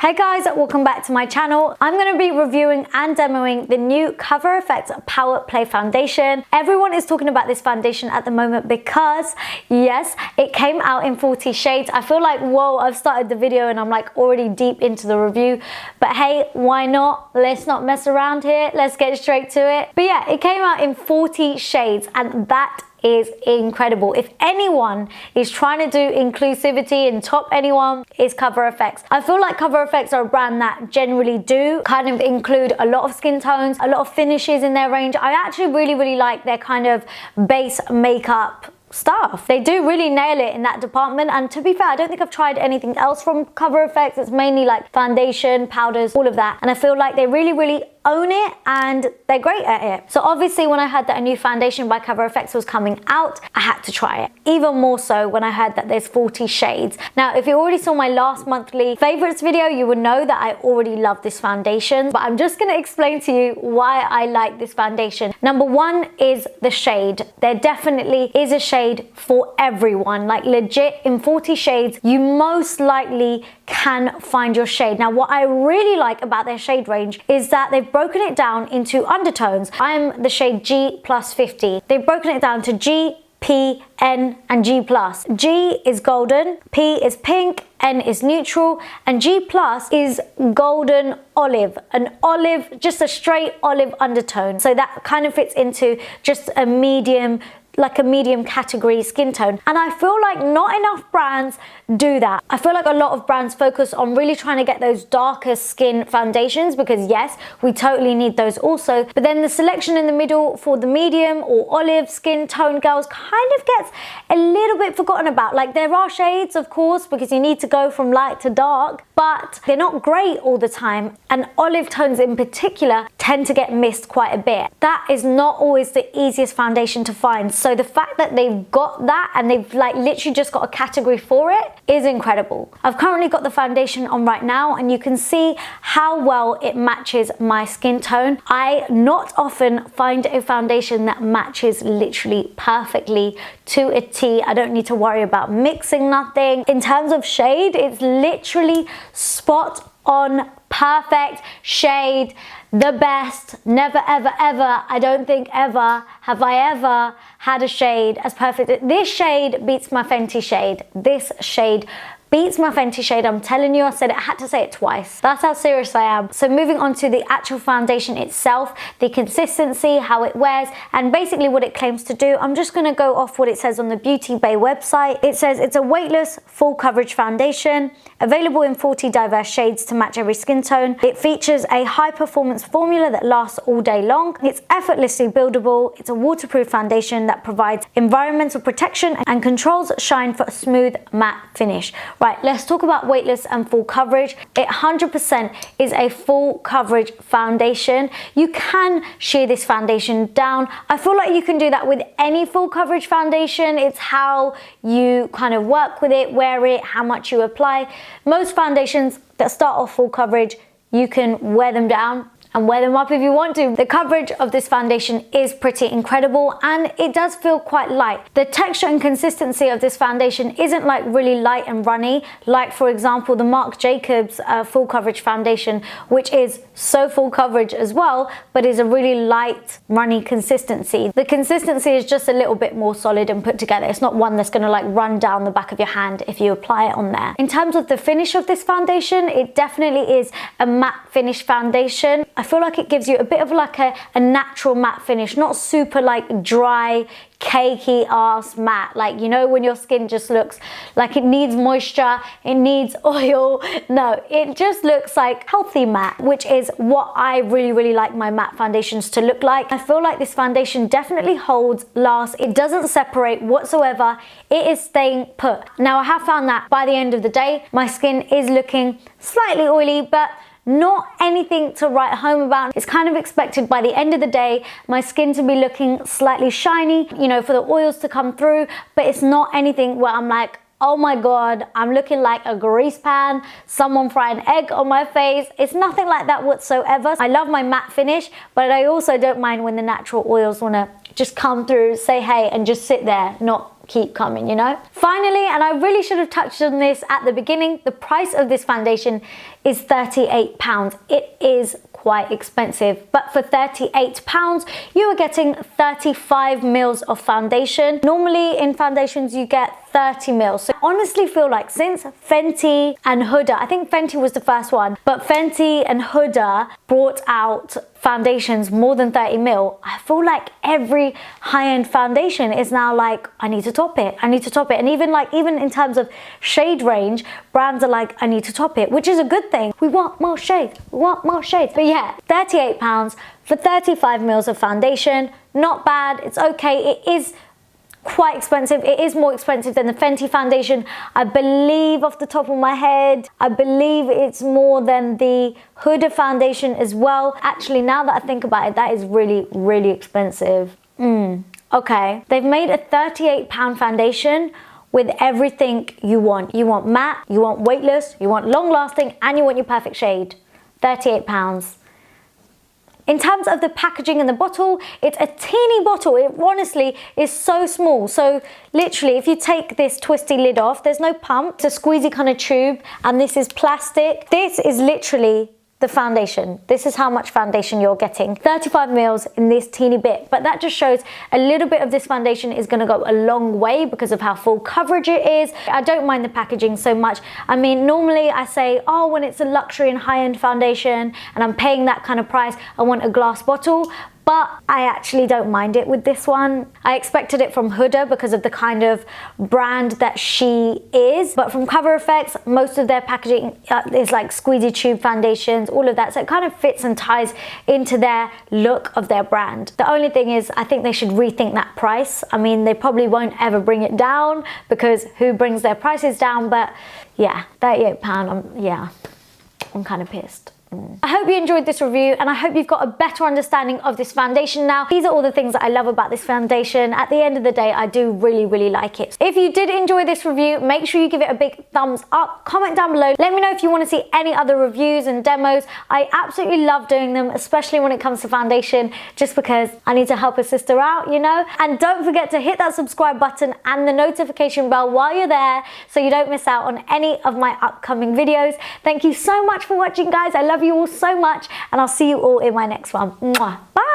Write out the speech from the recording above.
Hey guys, welcome back to my channel. I'm going to be reviewing and demoing the new Cover FX Power Play Foundation. Everyone is talking about this foundation at the moment because, yes, it came out in 40 shades. I feel like, whoa, I've started the video and I'm like already deep into the review. But hey, why not? Let's not mess around here. Let's get straight to it. But yeah, it came out in 40 shades and that is incredible. If anyone is trying to do inclusivity and top anyone, is Cover FX. I feel like Cover FX are a brand that generally do kind of include a lot of skin tones, a lot of finishes in their range. I actually really like their kind of base makeup stuff. They do really nail it in that department, and to be fair, I don't think I've tried anything else from Cover FX. It's mainly like foundation, powders, all of that, and I feel like they really own it and they're great at it. So obviously when I heard that a new foundation by Cover FX was coming out, I had to try it. Even more so when I heard that there's 40 shades. Now, if you already saw my last monthly favorites video, you would know that I already love this foundation, but I'm just gonna explain to you why I like this foundation. Number one is the shade. There definitely is a shade for everyone. Like legit, in 40 shades, you most likely can find your shade. Now, what I really like about their shade range is that they've broken it down into undertones. I'm the shade G plus 50. They've broken it down to G, P, N, and G plus. G is golden, P is pink, N is neutral, and G plus is golden olive. An olive, just a straight olive undertone. So that kind of fits into just a medium, like a medium category skin tone. And I feel like not enough brands do that. I feel like a lot of brands focus on really trying to get those darker skin foundations because yes, we totally need those also. But then the selection in the middle for the medium or olive skin tone girls kind of gets a little bit forgotten about. Like there are shades, of course, because you need to go from light to dark, but they're not great all the time. And olive tones in particular tend to get missed quite a bit. That is not always the easiest foundation to find. So the fact that they've got that and they've like literally just got a category for it is incredible. I've currently got the foundation on right now and you can see how well it matches my skin tone. I not often find a foundation that matches literally perfectly to a T. I don't need to worry about mixing nothing. In terms of shade, it's literally spot on, perfect shade, the best. Never ever I don't think ever have I ever had a shade as perfect. This shade beats my Fenty shade. This shade beats my Fenty shade. I'm telling you, I said it, I had to say it twice. That's how serious I am. So moving on to the actual foundation itself, the consistency, how it wears, and basically what it claims to do. I'm just gonna go off what it says on the Beauty Bay website. It says it's a weightless, full coverage foundation, available in 40 diverse shades to match every skin tone. It features a high performance formula that lasts all day long. It's effortlessly buildable. It's a waterproof foundation that provides environmental protection and controls shine for a smooth matte finish. Right, let's talk about weightless and full coverage. It 100% is a full coverage foundation. You can sheer this foundation down. I feel like you can do that with any full coverage foundation. It's how you kind of work with it, wear it, how much you apply. Most foundations that start off full coverage, you can wear them down and wear them up if you want to. The coverage of this foundation is pretty incredible and it does feel quite light. The texture and consistency of this foundation isn't like really light and runny, like for example the Marc Jacobs full coverage foundation, which is so full coverage as well, but is a really light, runny consistency. The consistency is just a little bit more solid and put together. It's not one that's gonna like run down the back of your hand if you apply it on there. In terms of the finish of this foundation, it definitely is a matte finish foundation. I feel like it gives you a bit of like a natural matte finish, not super like dry, cakey ass matte. Like, you know, when your skin just looks like it needs moisture, it needs oil. No, it just looks like healthy matte, which is what I really like my matte foundations to look like. I feel like this foundation definitely holds, lasts. It doesn't separate whatsoever. It is staying put. Now, I have found that by the end of the day, my skin is looking slightly oily, but not anything to write home about. It's kind of expected by the end of the day, my skin to be looking slightly shiny, you know, for the oils to come through, but it's not anything where I'm like, oh my god, I'm looking like a grease pan, someone fry an egg on my face. It's nothing like that whatsoever. I love my matte finish, but I also don't mind when the natural oils want to just come through, say hey, and just sit there, not keep coming, you know? Finally, and I really should have touched on this at the beginning, the price of this foundation is £38. It is quite expensive, but for £38 you are getting 35 mils of foundation. Normally in foundations you get 30 mils. So I honestly feel like since Fenty and Huda, I think Fenty was the first one, but Fenty and Huda brought out foundations more than 30 mil. I feel like every high-end foundation is now like, I need to top it, I need to top it. And even in terms of shade range, brands are like, I need to top it, which is a good thing. We want more shades, we want more shades. But yeah, £38 for 35 mils of foundation, not bad, it's okay. It is quite expensive. It is more expensive than the Fenty foundation. I believe off the top of my head, I believe it's more than the Huda foundation as well. Actually, now that I think about it, that is really, really expensive. Okay, they've made a £38 foundation with everything you want. You want matte, you want weightless, you want long lasting, and you want your perfect shade. £38. In terms of the packaging and the bottle, it's a teeny bottle. It honestly is so small. So literally, if you take this twisty lid off, there's no pump. It's a squeezy kind of tube, and this is plastic. This is literally the foundation. This is how much foundation you're getting. 35 mils in this teeny bit. But that just shows a little bit of this foundation is gonna go a long way because of how full coverage it is. I don't mind the packaging so much. I mean, normally I say, oh, when it's a luxury and high-end foundation and I'm paying that kind of price, I want a glass bottle. But I actually don't mind it with this one. I expected it from Huda because of the kind of brand that she is. But from Cover Effects, most of their packaging is like squeezy tube foundations, all of that. So it kind of fits and ties into their look of their brand. The only thing is, I think they should rethink that price. I mean, they probably won't ever bring it down because who brings their prices down? But yeah, £38, I'm kind of pissed. I hope you enjoyed this review, and I hope you've got a better understanding of this foundation now. These are all the things that I love about this foundation. At the end of the day, I do really, really like it. If you did enjoy this review, make sure you give it a big thumbs up. Comment down below. Let me know if you want to see any other reviews and demos. I absolutely love doing them, especially when it comes to foundation, just because I need to help a sister out, you know? And don't forget to hit that subscribe button and the notification bell while you're there so you don't miss out on any of my upcoming videos. Thank you so much for watching, guys. I love you all so much, and I'll see you all in my next one. Mwah. Bye.